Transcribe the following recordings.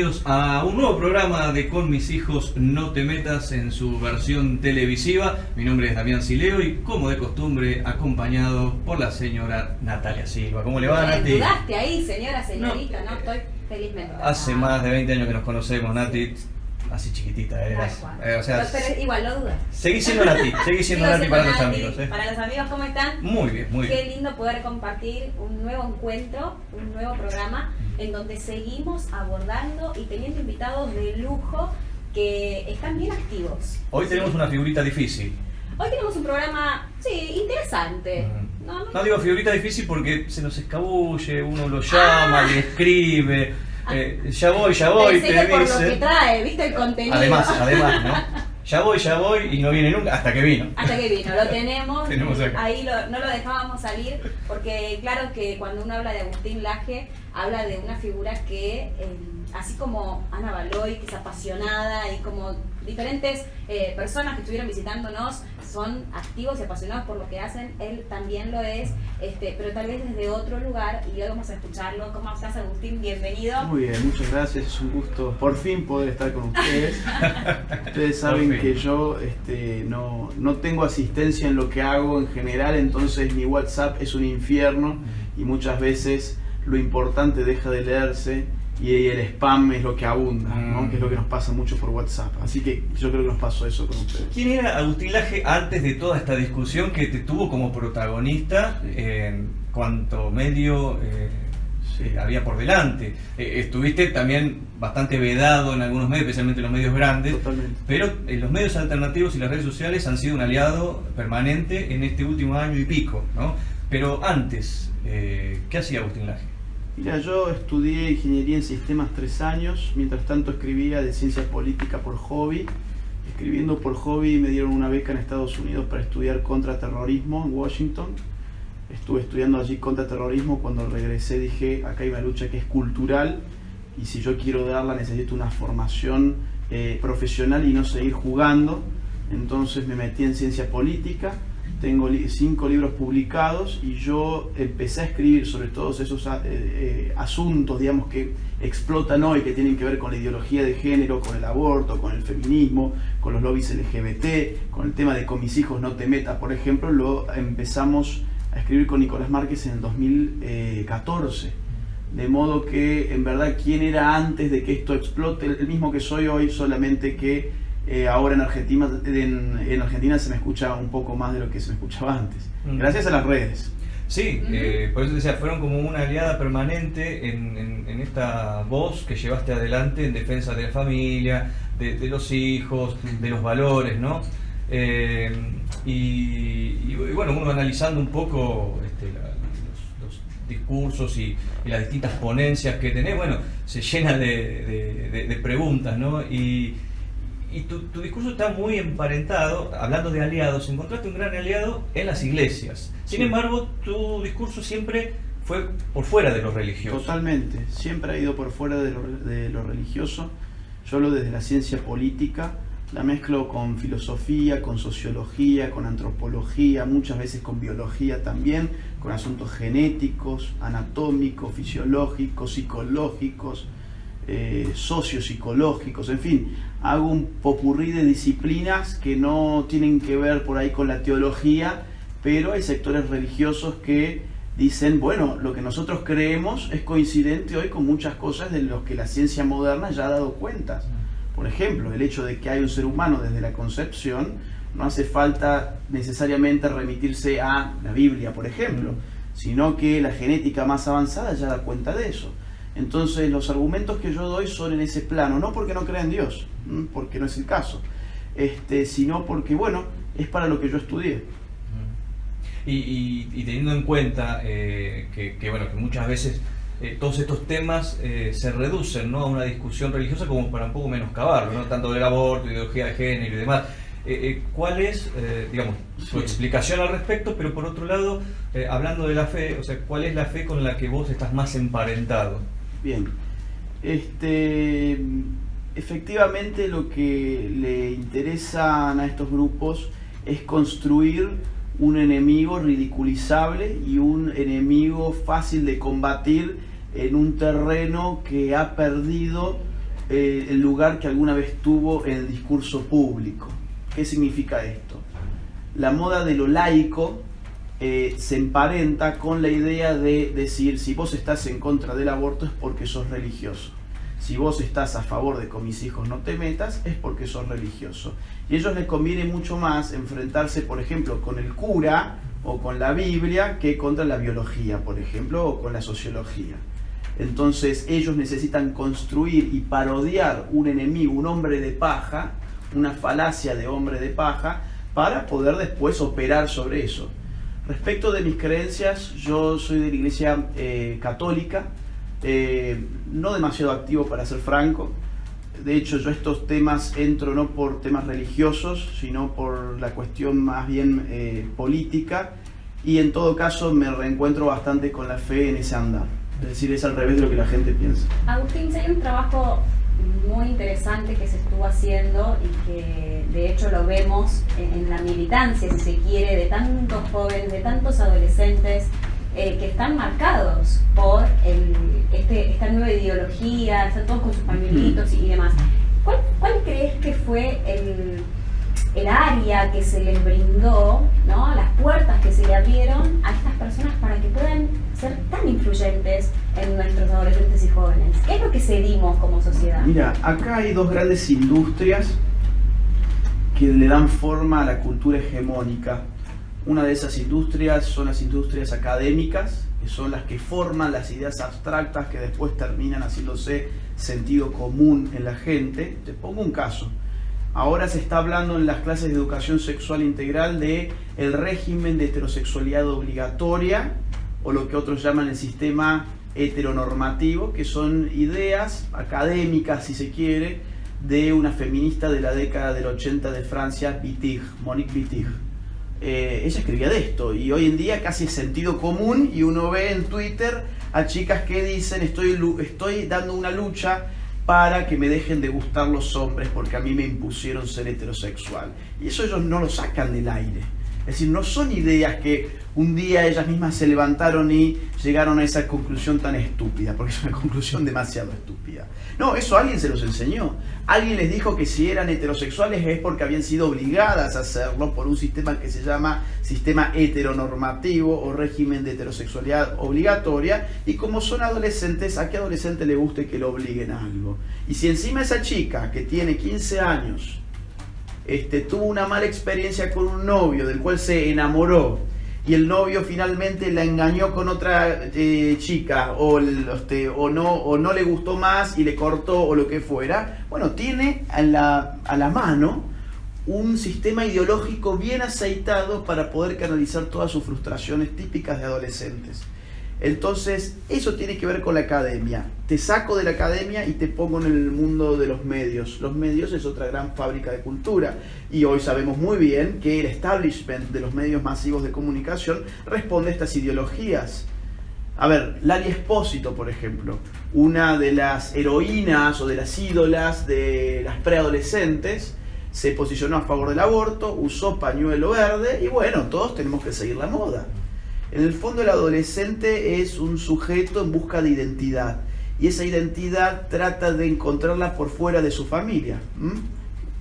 bienvenidos a un nuevo programa de Con mis hijos no te metas en su versión televisiva. Mi nombre es Damián Sileo y como de costumbre acompañado por la señora Natalia Silva. ¿Cómo le va, Nati? ¿Dudaste ahí, señorita? No, estoy felizmente. Hace más de 20 años que nos conocemos, Nati. Así chiquitita eras. O sea, pero igual no dudas. Seguí siendo Nati, para los amigos. Para los amigos, ¿cómo están? Muy bien, muy bien. Qué lindo poder compartir un nuevo encuentro, un nuevo programa en donde seguimos abordando y teniendo invitados de lujo que están bien activos. Hoy tenemos una figurita difícil. Hoy tenemos un programa, sí, interesante. No digo figurita difícil porque se nos escabulle, uno lo llama, le escribe. Ya voy, te por dice. lo que trae, ¿viste el contenido? Además, ¿no? Ya voy y no viene nunca, hasta que vino. Lo tenemos acá. Ahí no lo dejábamos salir, porque claro que cuando uno habla de Agustín Laje, habla de una figura que, así como Ana Baloy, que es apasionada, y como diferentes personas que estuvieron visitándonos, son activos y apasionados por lo que hacen, él también lo es, pero tal vez desde otro lugar, y hoy vamos a escucharlo. ¿Cómo estás, Agustín? Bienvenido. Muy bien, muchas gracias, es un gusto por fin poder estar con ustedes. Ustedes saben que yo no tengo asistencia en lo que hago en general, entonces mi WhatsApp es un infierno y muchas veces lo importante deja de leerse y el spam es lo que abunda, ¿no? Que es lo que nos pasa mucho por WhatsApp. Así que yo creo que nos pasó eso con ustedes. ¿Quién era Agustín Laje antes de toda esta discusión que te tuvo como protagonista en cuanto medio había por delante? Estuviste también bastante vedado en algunos medios, especialmente en los medios grandes. Totalmente. Pero los medios alternativos y las redes sociales han sido un aliado permanente en este último año y pico, ¿no? Pero antes, ¿qué hacía Agustín Laje? Mira, yo estudié Ingeniería en Sistemas 3 años, mientras tanto escribía de Ciencia Política por hobby. Escribiendo por hobby me dieron una beca en Estados Unidos para estudiar contraterrorismo en Washington. Estuve estudiando allí contraterrorismo. Cuando regresé dije, acá hay una lucha que es cultural y si yo quiero darla necesito una formación profesional y no seguir jugando. Entonces me metí en Ciencia Política. Tengo 5 libros publicados y yo empecé a escribir sobre todos esos asuntos, digamos, que explotan hoy, que tienen que ver con la ideología de género, con el aborto, con el feminismo, con los lobbies LGBT, con el tema de Con mis hijos no te metas, por ejemplo. Lo empezamos a escribir con Nicolás Márquez en el 2014. De modo que, en verdad, ¿quién era antes de que esto explote? El mismo que soy hoy, solamente que ahora en Argentina se me escucha un poco más de lo que se me escuchaba antes, gracias a las redes. Sí, por eso decía, fueron como una aliada permanente en esta voz que llevaste adelante en defensa de la familia, de los hijos, de los valores, ¿no? Y bueno, uno analizando un poco los discursos y las distintas ponencias que tenés, bueno, se llena de preguntas, ¿no? Y tu discurso está muy emparentado, hablando de aliados, encontraste un gran aliado en las iglesias. Sin embargo, tu discurso siempre fue por fuera de lo religioso. Totalmente, siempre ha ido por fuera de lo religioso. Yo hablo desde la ciencia política, la mezclo con filosofía, con sociología, con antropología, muchas veces con biología también, con asuntos genéticos, anatómicos, fisiológicos, psicológicos, sociopsicológicos, en fin, hago un popurrí de disciplinas que no tienen que ver por ahí con la teología, pero hay sectores religiosos que dicen, bueno, lo que nosotros creemos es coincidente hoy con muchas cosas de los que la ciencia moderna ya ha dado cuenta. Por ejemplo, el hecho de que hay un ser humano desde la concepción, no hace falta necesariamente remitirse a la Biblia, por ejemplo, sino que la genética más avanzada ya da cuenta de eso. Entonces los argumentos que yo doy son en ese plano, no porque no crea en Dios, porque no es el caso, sino porque, bueno, es para lo que yo estudié. Y teniendo en cuenta que muchas veces todos estos temas se reducen, ¿no?, a una discusión religiosa como para un poco menoscabarlo, ¿no?, tanto del aborto, ideología de género y demás. ¿Cuál es, tu explicación al respecto? Pero por otro lado, hablando de la fe, o sea, ¿cuál es la fe con la que vos estás más emparentado? Bien, efectivamente lo que le interesan a estos grupos es construir un enemigo ridiculizable y un enemigo fácil de combatir en un terreno que ha perdido el lugar que alguna vez tuvo en el discurso público. ¿Qué significa esto? La moda de lo laico se emparenta con la idea de decir, si vos estás en contra del aborto es porque sos religioso. Si vos estás a favor de con mis hijos no te metas, es porque sos religioso. Y a ellos les conviene mucho más enfrentarse, por ejemplo, con el cura o con la Biblia que contra la biología, por ejemplo, o con la sociología. Entonces ellos necesitan construir y parodiar un enemigo, un hombre de paja, una falacia de hombre de paja, para poder después operar sobre eso. Respecto de mis creencias, yo soy de la iglesia católica, no demasiado activo para ser franco. De hecho, yo a estos temas entro no por temas religiosos, sino por la cuestión más bien política, y en todo caso me reencuentro bastante con la fe en ese andar. Es decir, es al revés de lo que la gente piensa. Agustín, hay un trabajo muy interesante que se estuvo haciendo y que de hecho lo vemos en la militancia, si se quiere, de tantos jóvenes, de tantos adolescentes que están marcados por esta nueva ideología, están todos con sus pañuelitos y demás. ¿Cuál crees que fue el área que se les brindó, ¿no? Las puertas que se le abrieron a estas personas para que puedan ser tan influyentes en nuestros adolescentes y jóvenes? ¿Qué es lo que cedimos como sociedad? Mira, acá hay dos grandes industrias que le dan forma a la cultura hegemónica. Una de esas industrias son las industrias académicas, que son las que forman las ideas abstractas que después terminan haciéndose sentido común en la gente. Te pongo un caso. Ahora se está hablando en las clases de educación sexual integral de el régimen de heterosexualidad obligatoria, o lo que otros llaman el sistema heteronormativo, que son ideas académicas, si se quiere, de una feminista de la década del 80 de Francia, Wittig, Monique Wittig. Ella escribía de esto, y hoy en día casi es sentido común, y uno ve en Twitter a chicas que dicen estoy dando una lucha para que me dejen de gustar los hombres porque a mí me impusieron ser heterosexual. Y eso ellos no lo sacan del aire. Es decir, no son ideas que un día ellas mismas se levantaron y llegaron a esa conclusión tan estúpida, porque es una conclusión demasiado estúpida. No, eso alguien se los enseñó. Alguien les dijo que si eran heterosexuales es porque habían sido obligadas a hacerlo por un sistema que se llama sistema heteronormativo o régimen de heterosexualidad obligatoria, y como son adolescentes, ¿a qué adolescente le guste que lo obliguen a algo? Y si encima esa chica que tiene 15 años tuvo una mala experiencia con un novio del cual se enamoró, y el novio finalmente la engañó con otra chica, o no le gustó más y le cortó o lo que fuera, bueno, tiene a la mano un sistema ideológico bien aceitado para poder canalizar todas sus frustraciones típicas de adolescentes. Entonces, eso tiene que ver con la academia. Te saco de la academia y te pongo en el mundo de los medios. Los medios es otra gran fábrica de cultura, y hoy sabemos muy bien que el establishment de los medios masivos de comunicación responde a estas ideologías. A ver, Lali Espósito, por ejemplo, una de las heroínas o de las ídolas de las preadolescentes, se posicionó a favor del aborto, usó pañuelo verde, y bueno, todos tenemos que seguir la moda. En el fondo, el adolescente es un sujeto en busca de identidad, y esa identidad trata de encontrarla por fuera de su familia.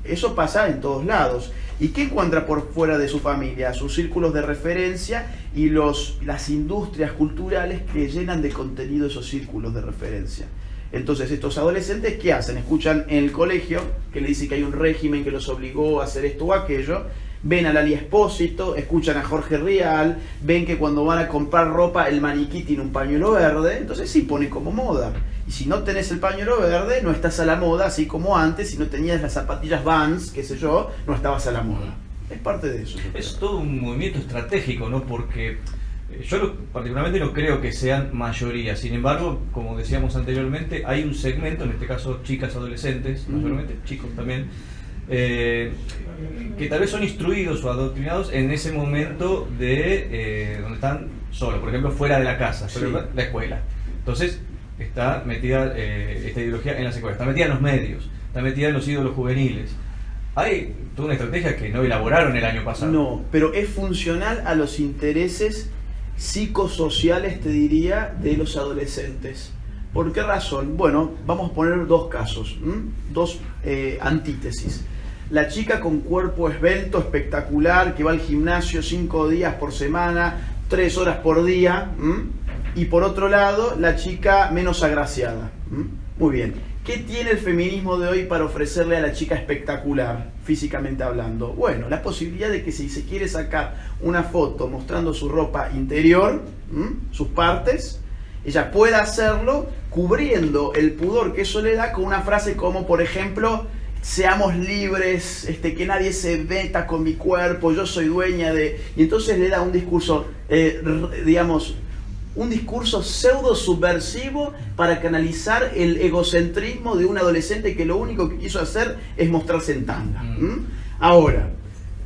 Eso pasa en todos lados. ¿Y qué encuentra por fuera de su familia? Sus círculos de referencia y las industrias culturales que llenan de contenido esos círculos de referencia. Entonces, estos adolescentes, ¿qué hacen? Escuchan en el colegio que le dice que hay un régimen que los obligó a hacer esto o aquello, ven a Lali Espósito, escuchan a Jorge Rial, ven que cuando van a comprar ropa el maniquí tiene un pañuelo verde, entonces sí pone como moda. Y si no tenés el pañuelo verde, no estás a la moda, así como antes, si no tenías las zapatillas Vans, qué sé yo, no estabas a la moda. Es parte de eso. Es todo un movimiento estratégico, ¿no? Porque yo particularmente no creo que sean mayoría. Sin embargo, como decíamos anteriormente, hay un segmento, en este caso chicas adolescentes, mayormente chicos también, que tal vez son instruidos o adoctrinados en ese momento de donde están solos, por ejemplo, fuera de la casa, Sí. la escuela. Entonces está metida esta ideología en las escuelas, está metida en los medios, está metida en los ídolos juveniles. Hay toda una estrategia que no elaboraron el año pasado. No, pero es funcional a los intereses psicosociales, te diría, de los adolescentes. ¿Por qué razón? Bueno, vamos a poner dos casos, dos antítesis. La chica con cuerpo esbelto, espectacular, que va al gimnasio 5 días por semana, 3 horas por día, y por otro lado, la chica menos agraciada. Muy bien. ¿Qué tiene el feminismo de hoy para ofrecerle a la chica espectacular, físicamente hablando? Bueno, la posibilidad de que si se quiere sacar una foto mostrando su ropa interior, sus partes, ella pueda hacerlo cubriendo el pudor que eso le da con una frase como, por ejemplo, seamos libres, que nadie se meta con mi cuerpo, yo soy dueña de... Y entonces le da un discurso, digamos, un discurso pseudo subversivo para canalizar el egocentrismo de un adolescente que lo único que quiso hacer es mostrarse en tanga. Ahora,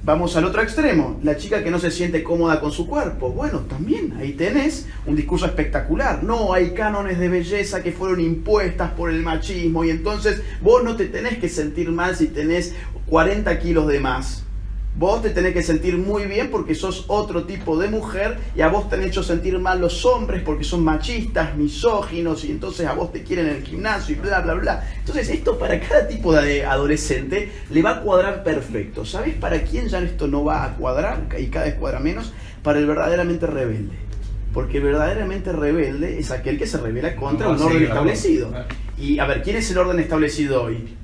vamos al otro extremo, la chica que no se siente cómoda con su cuerpo. Bueno, también ahí tenés un discurso espectacular. No, hay cánones de belleza que fueron impuestas por el machismo y entonces vos no te tenés que sentir mal si tenés 40 kilos de más. Vos te tenés que sentir muy bien porque sos otro tipo de mujer y a vos te han hecho sentir mal los hombres porque son machistas, misóginos y entonces a vos te quieren en el gimnasio y bla, bla, bla. Entonces esto para cada tipo de adolescente le va a cuadrar perfecto. ¿Sabés para quién ya esto no va a cuadrar y cada vez cuadra menos? Para el verdaderamente rebelde. Porque el verdaderamente rebelde es aquel que se rebela contra un orden establecido. Y a ver, ¿quién es el orden establecido hoy?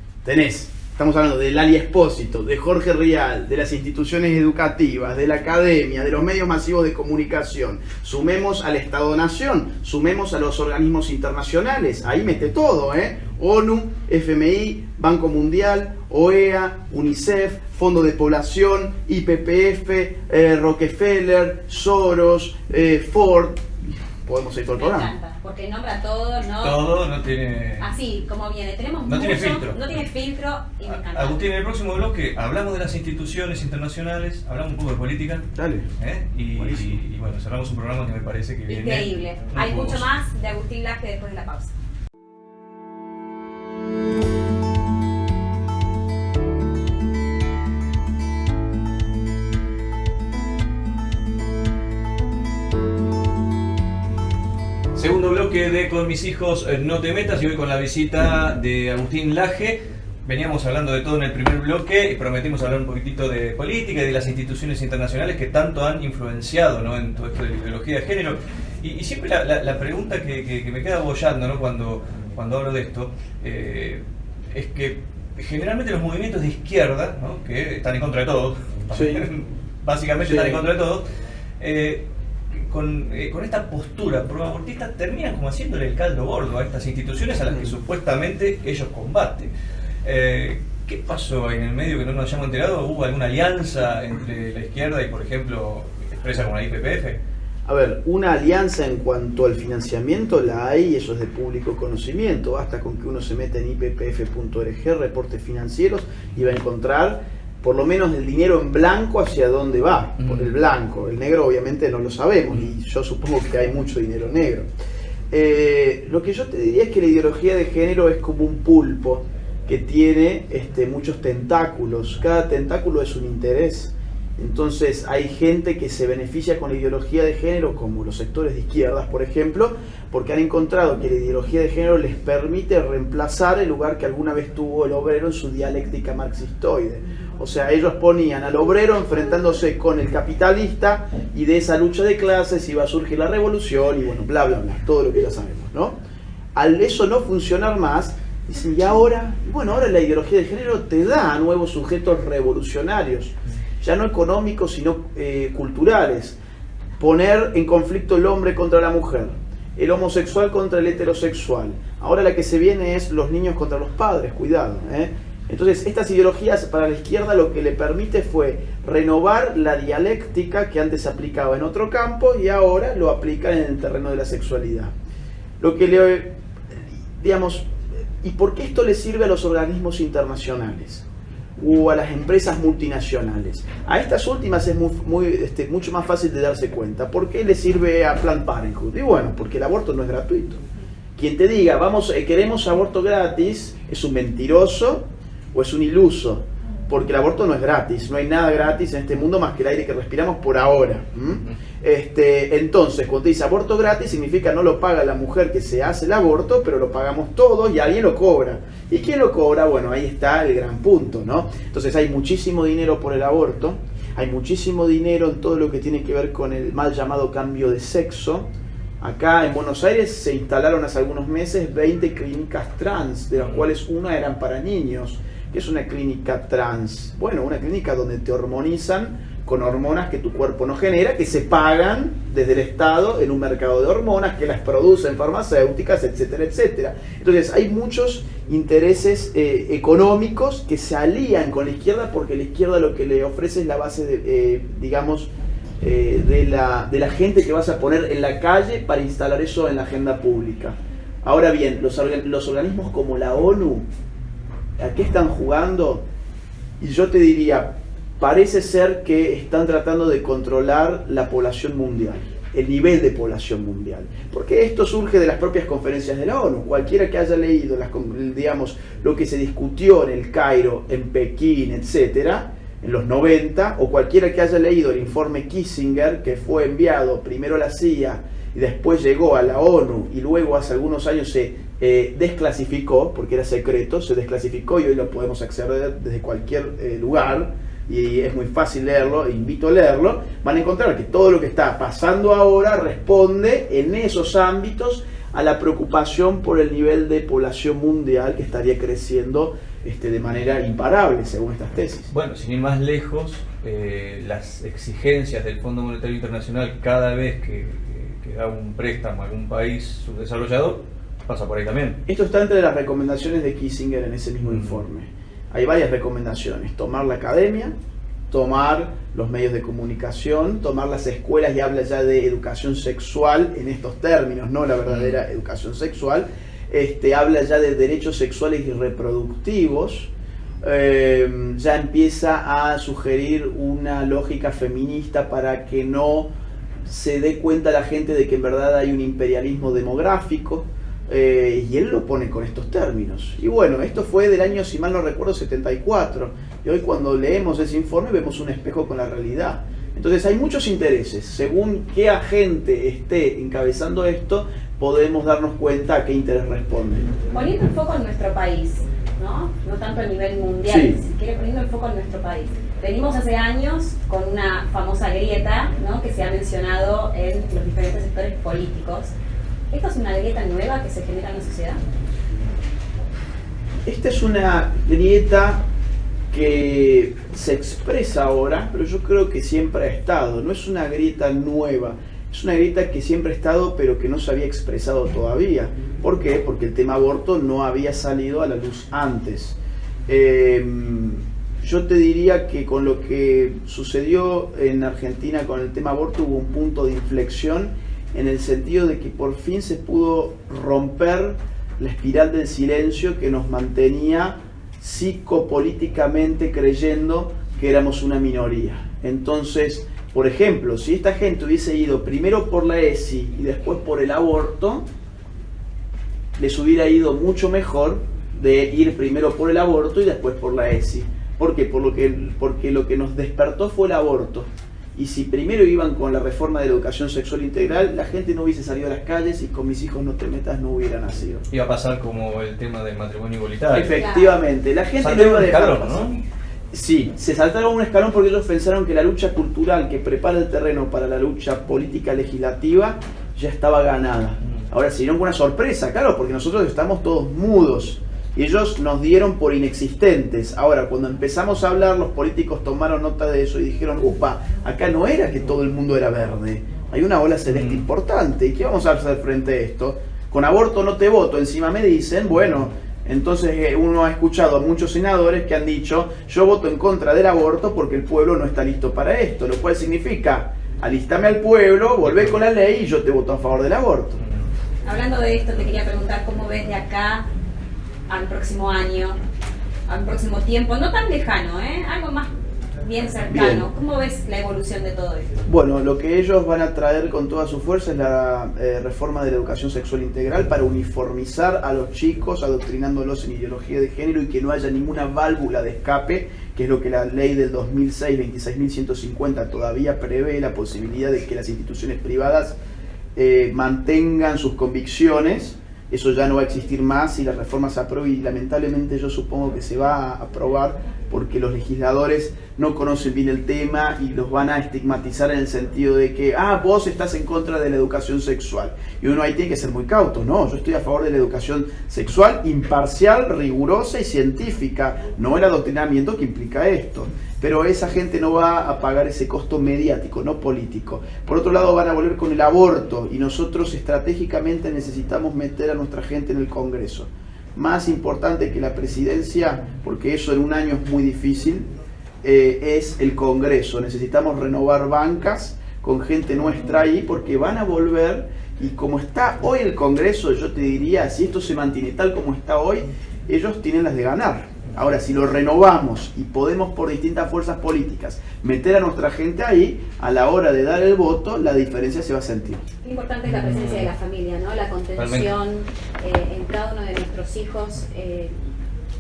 Estamos hablando de Lali Espósito, de Jorge Rial, de las instituciones educativas, de la academia, de los medios masivos de comunicación. Sumemos al Estado-Nación, sumemos a los organismos internacionales. Ahí mete todo, ONU, FMI, Banco Mundial, OEA, UNICEF, Fondo de Población, IPPF, Rockefeller, Soros, Ford. Podemos ir todo el programa. Me encanta, porque nombra todo, ¿no? Todo, no tiene... Así, como viene. Tenemos no mucho, tiene filtro. No tiene filtro y me encanta. Agustín, en el próximo bloque hablamos de las instituciones internacionales, hablamos un poco de política. Dale. Y bueno, cerramos un programa que me parece que viene... Increíble. Hay mucho más de Agustín Laje después de la pausa. Segundo bloque de Con mis hijos no te metas y hoy con la visita de Agustín Laje. Veníamos hablando de todo en el primer bloque y prometimos hablar un poquitito de política y de las instituciones internacionales que tanto han influenciado, ¿no?, en todo esto de la ideología de género. Y siempre la pregunta que me queda bollando, ¿no?, cuando hablo de esto, es que generalmente los movimientos de izquierda, ¿no?, que están en contra de todo, sí. Básicamente sí. Están en contra de todo, con esta postura proabortista terminan como haciéndole el caldo gordo a estas instituciones a las que supuestamente ellos combaten. ¿Qué pasó ahí en el medio que no nos hayamos enterado? ¿Hubo alguna alianza entre la izquierda y, por ejemplo, expresa como la IPPF? A ver, una alianza en cuanto al financiamiento la hay y eso es de público conocimiento. Basta con que uno se meta en ippf.org, reportes financieros, y va a encontrar por lo menos el dinero en blanco hacia dónde va, por el blanco. El negro obviamente no lo sabemos y yo supongo que hay mucho dinero negro. Lo que yo te diría es que la ideología de género es como un pulpo que tiene muchos tentáculos. Cada tentáculo es un interés. Entonces hay gente que se beneficia con la ideología de género, como los sectores de izquierdas, por ejemplo, porque han encontrado que la ideología de género les permite reemplazar el lugar que alguna vez tuvo el obrero en su dialéctica marxistoide. O sea, ellos ponían al obrero enfrentándose con el capitalista y de esa lucha de clases iba a surgir la revolución y bueno, bla, bla, bla, todo lo que ya sabemos, ¿no? Al eso no funcionar más, dicen, y ahora, bueno, ahora la ideología de género te da nuevos sujetos revolucionarios, ya no económicos, sino culturales. Poner en conflicto el hombre contra la mujer, el homosexual contra el heterosexual. Ahora la que se viene es los niños contra los padres, cuidado, Entonces, estas ideologías para la izquierda lo que le permite fue renovar la dialéctica que antes se aplicaba en otro campo y ahora lo aplican en el terreno de la sexualidad. Lo que ¿y por qué esto le sirve a los organismos internacionales o a las empresas multinacionales? A estas últimas es mucho más fácil de darse cuenta. ¿Por qué le sirve a Planned Parenthood? Y bueno, porque el aborto no es gratuito. Quien te diga, queremos aborto gratis, es un mentiroso o es un iluso. porque el aborto no es gratis, no hay nada gratis en este mundo más que el aire que respiramos por ahora. Entonces, cuando te dice aborto gratis, significa no lo paga la mujer que se hace el aborto, pero lo pagamos todos y alguien lo cobra. ¿Y quién lo cobra? Bueno, ahí está el gran punto, ¿no? Entonces hay muchísimo dinero por el aborto, hay muchísimo dinero en todo lo que tiene que ver con el mal llamado cambio de sexo. Acá en Buenos Aires se instalaron hace algunos meses 20 clínicas trans, de las cuales una eran para niños. ¿Qué es una clínica trans? Bueno, una clínica donde te hormonizan con hormonas que tu cuerpo no genera, que se pagan desde el Estado en un mercado de hormonas, que las producen farmacéuticas, etcétera, etcétera. Entonces hay muchos intereses económicos que se alían con la izquierda, porque la izquierda lo que le ofrece es la base de, de la gente que vas a poner en la calle para instalar eso en la agenda pública. Ahora bien, los organismos como la ONU, ¿a qué están jugando? Y yo te diría, parece ser que están tratando de controlar la población mundial, el nivel de población mundial. Porque esto surge de las propias conferencias de la ONU. Cualquiera que haya leído lo que se discutió en el Cairo, en Pekín, etcétera, en los 90, o cualquiera que haya leído el informe Kissinger, que fue enviado primero a la CIA y después llegó a la ONU y luego hace algunos años se desclasificó, porque era secreto, se desclasificó y hoy lo podemos acceder desde cualquier lugar, y es muy fácil leerlo, invito a leerlo, van a encontrar que todo lo que está pasando ahora responde en esos ámbitos a la preocupación por el nivel de población mundial que estaría creciendo de manera imparable, según estas tesis. Bueno, sin ir más lejos, las exigencias del Fondo Monetario Internacional cada vez que da un préstamo a algún país subdesarrollado, pasa por ahí también. Esto está entre las recomendaciones de Kissinger en ese mismo informe. Hay varias recomendaciones: tomar la academia, tomar los medios de comunicación, tomar las escuelas, y habla ya de educación sexual en estos términos, no la verdadera educación sexual. Habla ya de derechos sexuales y reproductivos, ya empieza a sugerir una lógica feminista para que no se dé cuenta la gente de que en verdad hay un imperialismo demográfico. Y él lo pone con estos términos. Y bueno, esto fue del año, si mal no recuerdo, 74. Y hoy cuando leemos ese informe vemos un espejo con la realidad. Entonces hay muchos intereses. Según qué agente esté encabezando esto, podemos darnos cuenta a qué interés responde. Poniendo el foco en nuestro país, ¿no? No tanto a nivel mundial, Sí. si quiere, poniendo el foco en nuestro país. Venimos hace años con una famosa grieta, ¿no?, que se ha mencionado en los diferentes sectores políticos. ¿Esto es una grieta nueva que se genera en la sociedad? Esta es una grieta que se expresa ahora, pero yo creo que siempre ha estado. No es una grieta nueva, es una grieta que siempre ha estado, pero que no se había expresado todavía. ¿Por qué? Porque el tema aborto no había salido a la luz antes. Yo te diría que con lo que sucedió en Argentina con el tema aborto hubo un punto de inflexión, en el sentido de que por fin se pudo romper la espiral del silencio que nos mantenía psicopolíticamente creyendo que éramos una minoría. Entonces, por ejemplo, si esta gente hubiese ido primero por la ESI y después por el aborto, les hubiera ido mucho mejor de ir primero por el aborto y después por la ESI. ¿Por qué? Porque lo que nos despertó fue el aborto. Y si primero iban con la reforma de la educación sexual integral, la gente no hubiese salido a las calles y con mis hijos no te metas no hubiera nacido. Iba a pasar como el tema del matrimonio igualitario. Efectivamente, la gente no iba a dejar pasar. ¿No? Sí, se saltaron un escalón porque ellos pensaron que la lucha cultural que prepara el terreno para la lucha política legislativa ya estaba ganada. Ahora se dieron con una sorpresa, claro, porque nosotros estamos todos mudos. Y ellos nos dieron por inexistentes. Ahora, cuando empezamos a hablar, los políticos tomaron nota de eso y dijeron, upa, acá no era que todo el mundo era verde. Hay una ola celeste importante. ¿Y qué vamos a hacer frente a esto? Con aborto no te voto. Encima me dicen, bueno, entonces uno ha escuchado a muchos senadores que han dicho, yo voto en contra del aborto porque el pueblo no está listo para esto. Lo cual significa, alistame al pueblo, volvé con la ley y yo te voto a favor del aborto. Hablando de esto, te quería preguntar cómo ves de acá al próximo año, al próximo tiempo, no tan lejano, algo más bien cercano. Bien. ¿Cómo ves la evolución de todo esto? Bueno, lo que ellos van a traer con toda su fuerza es la reforma de la educación sexual integral para uniformizar a los chicos, adoctrinándolos en ideología de género y que no haya ninguna válvula de escape que es lo que la ley del 2006, 26.150, todavía prevé, la posibilidad de que las instituciones privadas mantengan sus convicciones. Eso ya no va a existir más si la reforma se aprueba, y lamentablemente yo supongo que se va a aprobar porque los legisladores no conocen bien el tema y los van a estigmatizar en el sentido de que vos estás en contra de la educación sexual. Y uno ahí tiene que ser muy cauto. No, yo estoy a favor de la educación sexual imparcial, rigurosa y científica, no el adoctrinamiento que implica esto. Pero esa gente no va a pagar ese costo mediático, no político. Por otro lado, van a volver con el aborto, y nosotros estratégicamente necesitamos meter a nuestra gente en el Congreso. Más importante que la presidencia, porque eso en un año es muy difícil, es el Congreso. Necesitamos renovar bancas con gente nuestra ahí, porque van a volver, y como está hoy el Congreso, yo te diría, si esto se mantiene tal como está hoy, ellos tienen las de ganar. Ahora, si lo renovamos y podemos por distintas fuerzas políticas meter a nuestra gente ahí, a la hora de dar el voto, la diferencia se va a sentir. Lo importante es la presencia de la familia, ¿no? La contención en cada uno de nuestros hijos,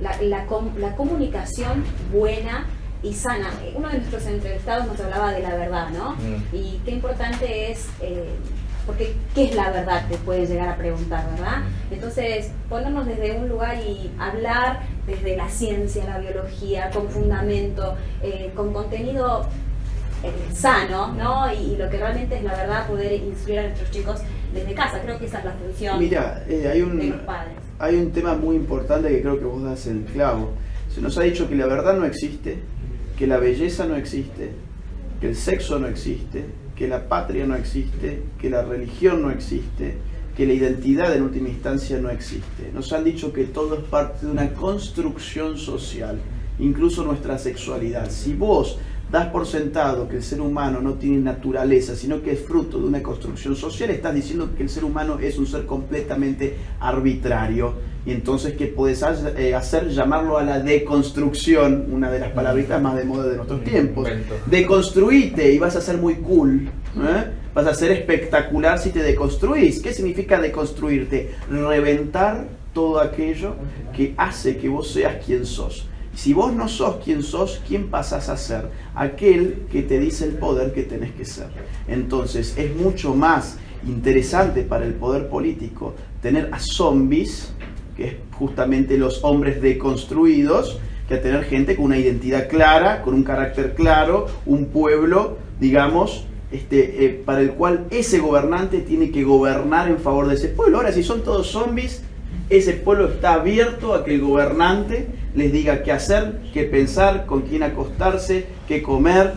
la comunicación buena y sana. Uno de nuestros entrevistados nos hablaba de la verdad, ¿no? Y qué importante es... porque ¿qué es la verdad? Te puedes llegar a preguntar, ¿verdad? Entonces, ponernos desde un lugar y hablar desde la ciencia, la biología, con fundamento, con contenido sano, ¿no? Y lo que realmente es la verdad, poder instruir a nuestros chicos desde casa. Creo que esa es la función de los padres. Hay un tema muy importante que creo que vos das el clavo. Se nos ha dicho que la verdad no existe, que la belleza no existe, que el sexo no existe, que la patria no existe, que la religión no existe, que la identidad en última instancia no existe. Nos han dicho que todo es parte de una construcción social, incluso nuestra sexualidad. Si vos das por sentado que el ser humano no tiene naturaleza, sino que es fruto de una construcción social, estás diciendo que el ser humano es un ser completamente arbitrario. Y entonces, ¿qué podés hacer? Llamarlo a la deconstrucción, una de las palabritas más de moda de nuestros tiempos. Deconstruite y vas a ser muy cool, vas a ser espectacular si te deconstruís. ¿Qué significa deconstruirte? Reventar todo aquello que hace que vos seas quien sos. Si vos no sos quien sos, ¿quién pasás a ser? Aquel que te dice el poder que tenés que ser. Entonces, es mucho más interesante para el poder político tener a zombies, que es justamente los hombres deconstruidos, que a tener gente con una identidad clara, con un carácter claro, un pueblo, digamos, para el cual ese gobernante tiene que gobernar en favor de ese pueblo. Ahora, si son todos zombies, ese pueblo está abierto a que el gobernante les diga qué hacer, qué pensar, con quién acostarse, qué comer,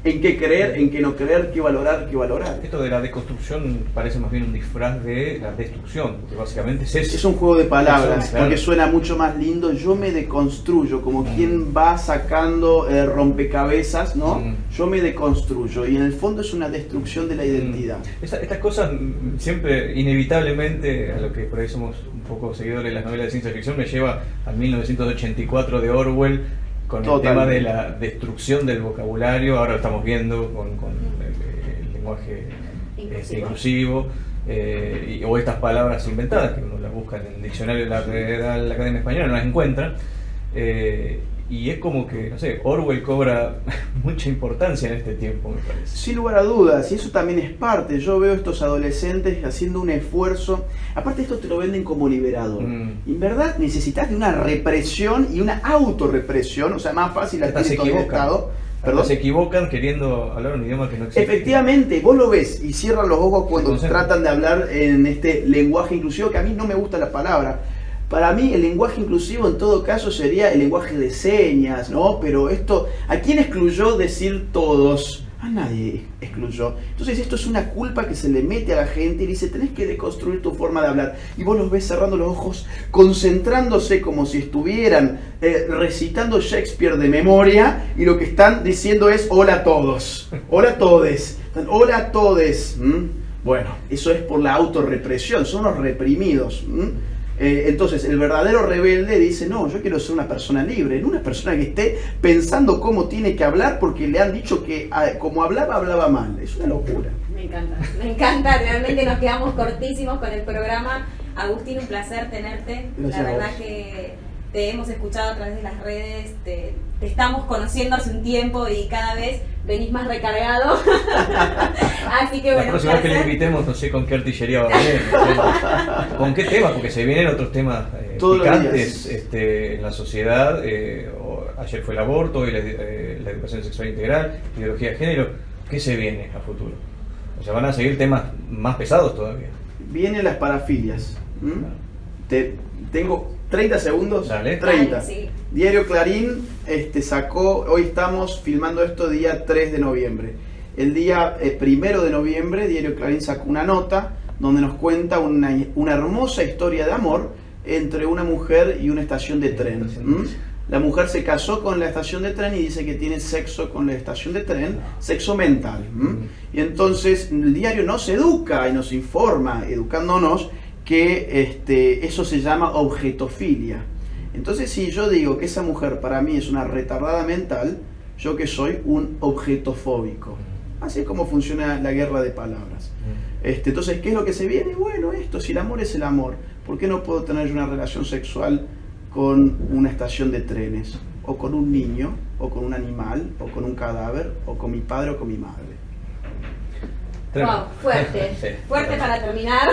en qué creer, en qué no creer, qué valorar, qué valorar. Esto de la deconstrucción parece más bien un disfraz de la destrucción, porque básicamente es eso. Es un juego de palabras, claro, porque suena mucho más lindo. Yo me deconstruyo, como quien va sacando rompecabezas, ¿no? Yo me deconstruyo, y en el fondo es una destrucción de la identidad. Estas cosas siempre, inevitablemente, a lo que por ahí somos un poco seguidores de las novelas de ciencia ficción, me lleva a 1984 de Orwell, con el tema de la destrucción del vocabulario. Ahora lo estamos viendo con el lenguaje inclusivo, o estas palabras inventadas, que uno las busca en el diccionario de la Academia Española, no las encuentra, y es como que, no sé, Orwell cobra mucha importancia en este tiempo, me parece. Sin lugar a dudas, y eso también es parte. Yo veo a estos adolescentes haciendo un esfuerzo. Aparte, esto te lo venden como liberador. Y en verdad necesitas de una represión y una autorrepresión, o sea, más fácil la tiene todo el Estado. ¿Perdón? Se equivocan queriendo hablar un idioma que no existe. Efectivamente, vos lo ves y cierran los ojos cuando tratan de hablar en este lenguaje inclusivo, que a mí no me gusta la palabra. Para mí el lenguaje inclusivo en todo caso sería el lenguaje de señas, ¿no? Pero esto, ¿a quién excluyó decir todos? A nadie excluyó. Entonces esto es una culpa que se le mete a la gente y dice, tenés que deconstruir tu forma de hablar. Y vos los ves cerrando los ojos, concentrándose como si estuvieran recitando Shakespeare de memoria, y lo que están diciendo es, hola a todos, hola a todes, hola a todes. Bueno, eso es por la autorrepresión, son los reprimidos. Entonces el verdadero rebelde dice, no, yo quiero ser una persona libre, no una persona que esté pensando cómo tiene que hablar porque le han dicho que como hablaba mal. Es una locura. Me encanta, realmente nos quedamos cortísimos con el programa. Agustín, un placer tenerte. Gracias. La verdad que te hemos escuchado a través de las redes, te estamos conociendo hace un tiempo y cada vez venís más recargado. Así que bueno, la próxima vez que le invitemos, no sé con qué artillería va a venir, no sé con qué temas, porque se vienen otros temas picantes en la sociedad. Ayer fue el aborto, hoy la educación sexual integral, ideología de género. ¿Qué se viene a futuro? O sea, van a seguir temas más pesados todavía. Vienen las parafilias. Tengo 30 segundos. Dale. 30. Dale, sí. Diario Clarín sacó, hoy estamos filmando esto día 3 de noviembre. El día 1 de noviembre, Diario Clarín sacó una nota donde nos cuenta una hermosa historia de amor entre una mujer y una estación de tren. La mujer se casó con la estación de tren y dice que tiene sexo con la estación de tren, sexo mental. Y entonces el diario nos educa y nos informa, educándonos, que eso se llama objetofilia. Entonces, si yo digo que esa mujer para mí es una retardada mental, yo que soy un objetofóbico. Así es como funciona la guerra de palabras. Entonces, ¿qué es lo que se viene? Bueno, si el amor es el amor, ¿por qué no puedo tener una relación sexual con una estación de trenes? O con un niño, o con un animal, o con un cadáver, o con mi padre o con mi madre. Wow, fuerte, sí, fuerte para terminar.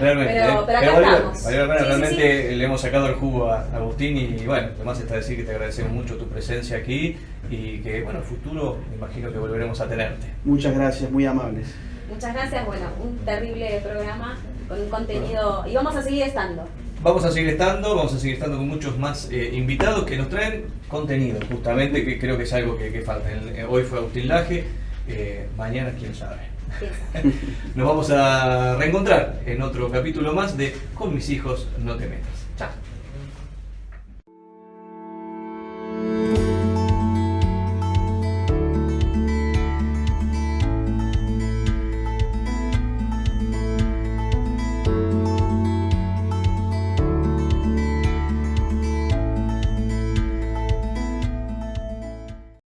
Realmente, pero acá estamos. Valió la pena, Sí, realmente le hemos sacado el jugo a Agustín y bueno, además está decir que te agradecemos mucho tu presencia aquí y que bueno, en el futuro me imagino que volveremos a tenerte. Muchas gracias, muy amables. Muchas gracias, bueno, un terrible programa con un contenido y vamos a seguir estando. Vamos a seguir estando con muchos más invitados que nos traen contenido, justamente, que creo que es algo que falta. Hoy fue Agustín Laje, mañana quién sabe. Nos vamos a reencontrar en otro capítulo más de Con mis hijos no te metas. Chao.